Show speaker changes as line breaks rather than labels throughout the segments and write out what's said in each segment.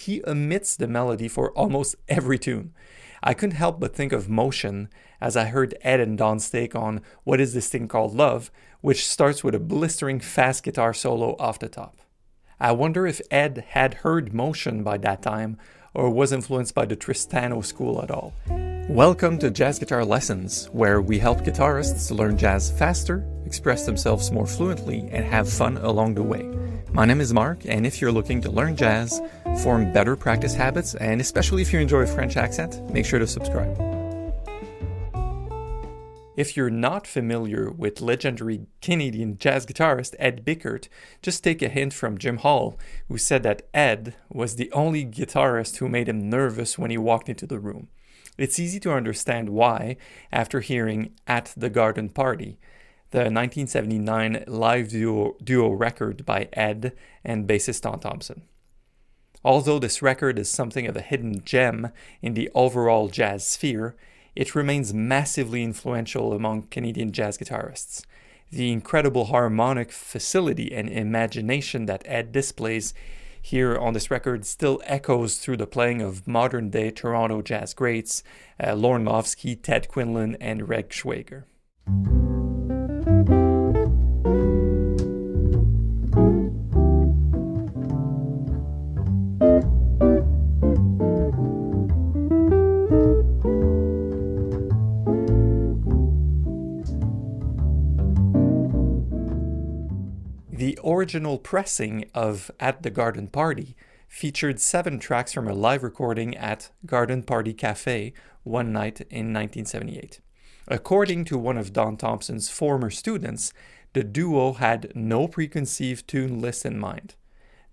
he omits the melody for almost every tune. I couldn't help but think of Motion as I heard Ed and Don's take on What Is This Thing Called Love, which starts with a blistering fast guitar solo off the top. I wonder if Ed had heard Motion by that time or was influenced by the Tristano school at all. Welcome to Jazz Guitar Lessons, where we help guitarists learn jazz faster, express themselves more fluently, and have fun along the way. My name is Mark, and if you're looking to learn jazz, form better practice habits, and especially if you enjoy a French accent, make sure to subscribe. If you're not familiar with legendary Canadian jazz guitarist Ed Bickert, just take a hint from Jim Hall, who said that Ed was the only guitarist who made him nervous when he walked into the room. It's easy to understand why after hearing At the Garden Party, the 1979 live duo record by Ed and bassist Don Thompson. Although this record is something of a hidden gem in the overall jazz sphere, it remains massively influential among Canadian jazz guitarists. The incredible harmonic facility and imagination that Ed displays here on this record still echoes through the playing of modern-day Toronto jazz greats Lorne Lovsky, Ted Quinlan, and Reg Schwager. The original pressing of At the Garden Party featured 7 tracks from a live recording at Garden Party Cafe one night in 1978. According to one of Don Thompson's former students, the duo had no preconceived tune list in mind.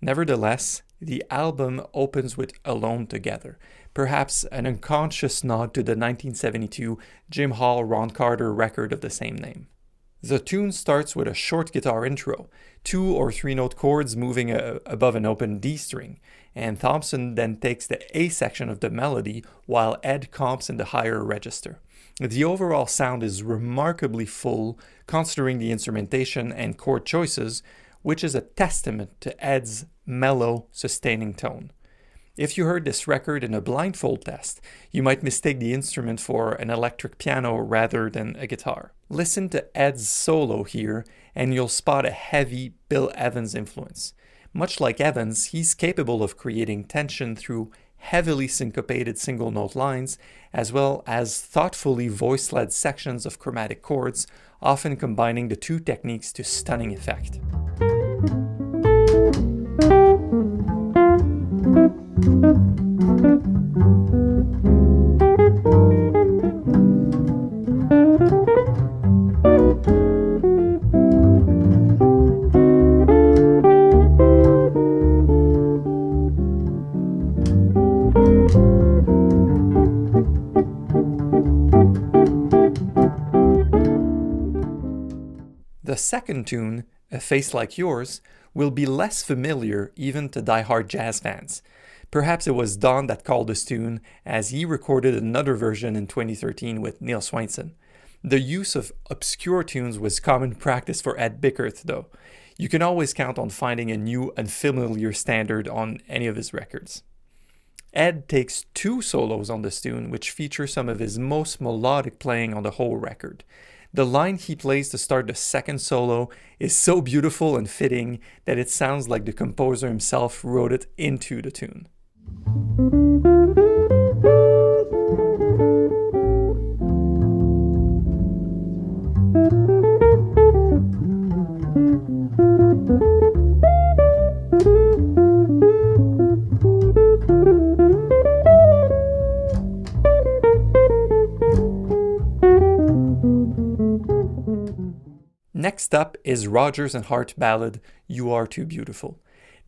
Nevertheless, the album opens with Alone Together, perhaps an unconscious nod to the 1972 Jim Hall Ron Carter record of the same name. The tune starts with a short guitar intro, 2 or 3 note chords moving above an open D string, and Thompson then takes the A section of the melody while Ed comps in the higher register. The overall sound is remarkably full considering the instrumentation and chord choices, which is a testament to Ed's mellow, sustaining tone. If you heard this record in a blindfold test, you might mistake the instrument for an electric piano rather than a guitar. Listen to Ed's solo here, and you'll spot a heavy Bill Evans influence. Much like Evans, he's capable of creating tension through heavily syncopated single note lines, as well as thoughtfully voice-led sections of chromatic chords, often combining the two techniques to stunning effect. The second tune, A Face Like Yours, will be less familiar even to die-hard jazz fans. Perhaps it was Don that called this tune, as he recorded another version in 2013 with Neil Swainson. The use of obscure tunes was common practice for Ed Bickert, though. You can always count on finding a new, unfamiliar standard on any of his records. Ed takes 2 solos on this tune, which feature some of his most melodic playing on the whole record. The line he plays to start the second solo is so beautiful and fitting that it sounds like the composer himself wrote it into the tune. Next up is Rodgers and Hart ballad, You Are Too Beautiful.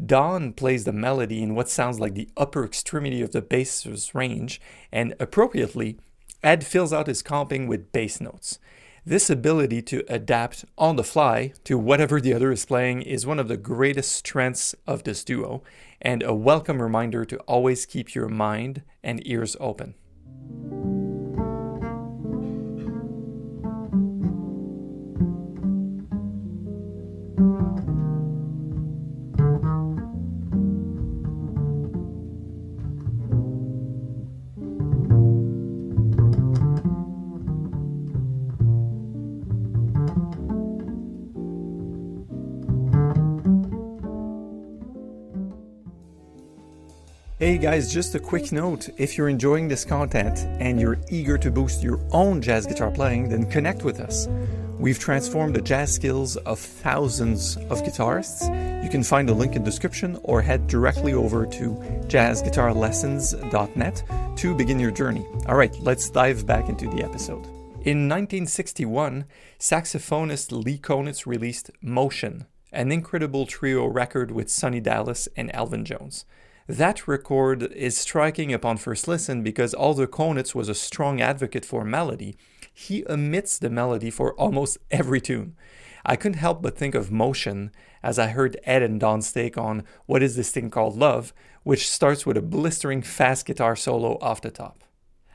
Don plays the melody in what sounds like the upper extremity of the bass's range, and appropriately, Ed fills out his comping with bass notes. This ability to adapt on the fly to whatever the other is playing is one of the greatest strengths of this duo, and a welcome reminder to always keep your mind and ears open. Hey guys, just a quick note. If you're enjoying this content and you're eager to boost your own jazz guitar playing, then connect with us. We've transformed the jazz skills of thousands of guitarists. You can find the link in the description or head directly over to jazzguitarlessons.net to begin your journey. All right, let's dive back into the episode. In 1961, saxophonist Lee Konitz released Motion, an incredible trio record with Sonny Dallas and Elvin Jones. That record is striking upon first listen because although Konitz was a strong advocate for melody, he omits the melody for almost every tune. I couldn't help but think of Motion as I heard Ed and Don's take on What Is This Thing Called Love, which starts with a blistering fast guitar solo off the top.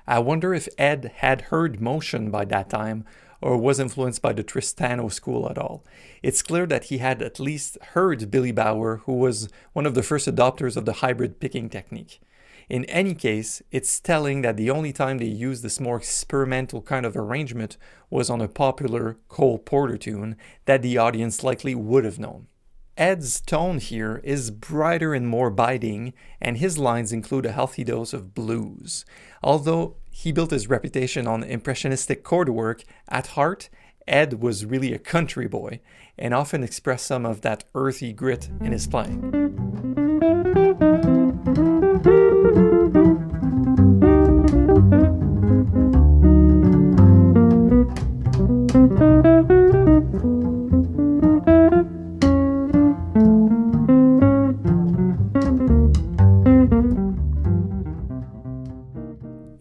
I wonder if Ed had heard Motion by that time or was influenced by the Tristano school at all. It's clear that he had at least heard Billy Bauer, who was one of the first adopters of the hybrid picking technique. In any case, it's telling that the only time they used this more experimental kind of arrangement was on a popular Cole Porter tune that the audience likely would have known. Ed's tone here is brighter and more biting, and his lines include a healthy dose of blues. Although he built his reputation on impressionistic chord work, at heart, Ed was really a country boy and often expressed some of that earthy grit in his playing.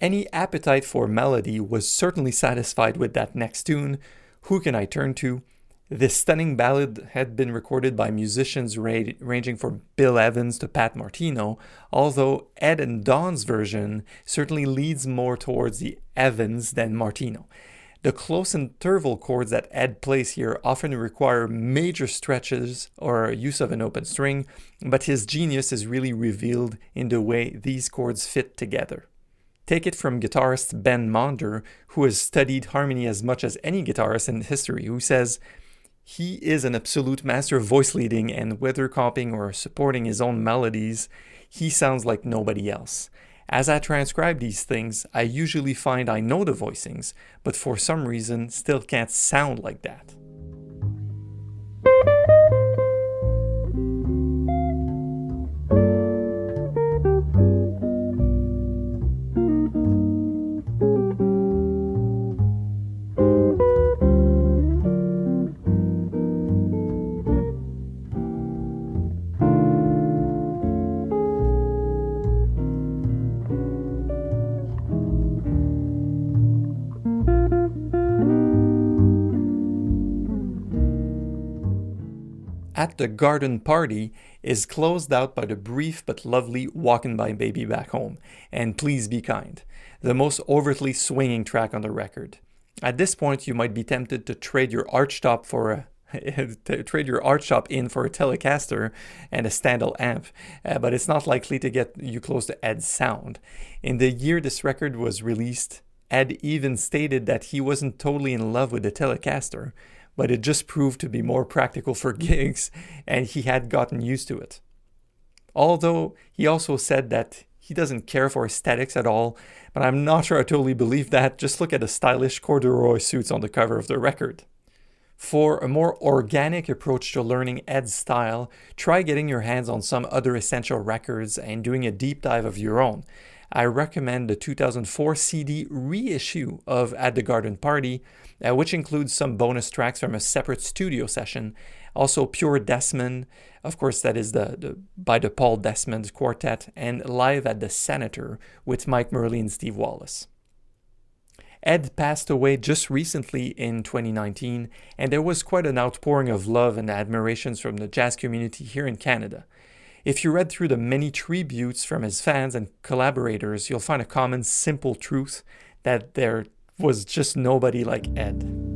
Any appetite for melody was certainly satisfied with that next tune. Who can I turn to? This stunning ballad had been recorded by musicians ranging from Bill Evans to Pat Martino, although Ed and Don's version certainly leads more towards the Evans than Martino. The close interval chords that Ed plays here often require major stretches or use of an open string, but his genius is really revealed in the way these chords fit together. Take it from guitarist Ben Monder, who has studied harmony as much as any guitarist in history, who says, he is an absolute master of voice leading, and whether comping or supporting his own melodies, he sounds like nobody else. As I transcribe these things, I usually find I know the voicings, but for some reason still can't sound like that. At the Garden Party is closed out by the brief but lovely Walkin' by Baby Back Home, and Please Be Kind, the most overtly swinging track on the record. At this point, you might be tempted to trade your archtop in for a Telecaster and a standout amp, but it's not likely to get you close to Ed's sound. In the year this record was released, Ed even stated that he wasn't totally in love with the Telecaster, but it just proved to be more practical for gigs, and he had gotten used to it. Although he also said that he doesn't care for aesthetics at all, but I'm not sure I totally believe that. Just look at the stylish corduroy suits on the cover of the record. For a more organic approach to learning Ed's style, try getting your hands on some other essential records and doing a deep dive of your own. I recommend the 2004 CD reissue of At the Garden Party, which includes some bonus tracks from a separate studio session. Also Pure Desmond, of course that is by the Paul Desmond Quartet, and Live at the Senator with Mike Murley and Steve Wallace. Ed passed away just recently in 2019, and there was quite an outpouring of love and admiration from the jazz community here in Canada. If you read through the many tributes from his fans and collaborators, you'll find a common, simple truth that there was just nobody like Ed.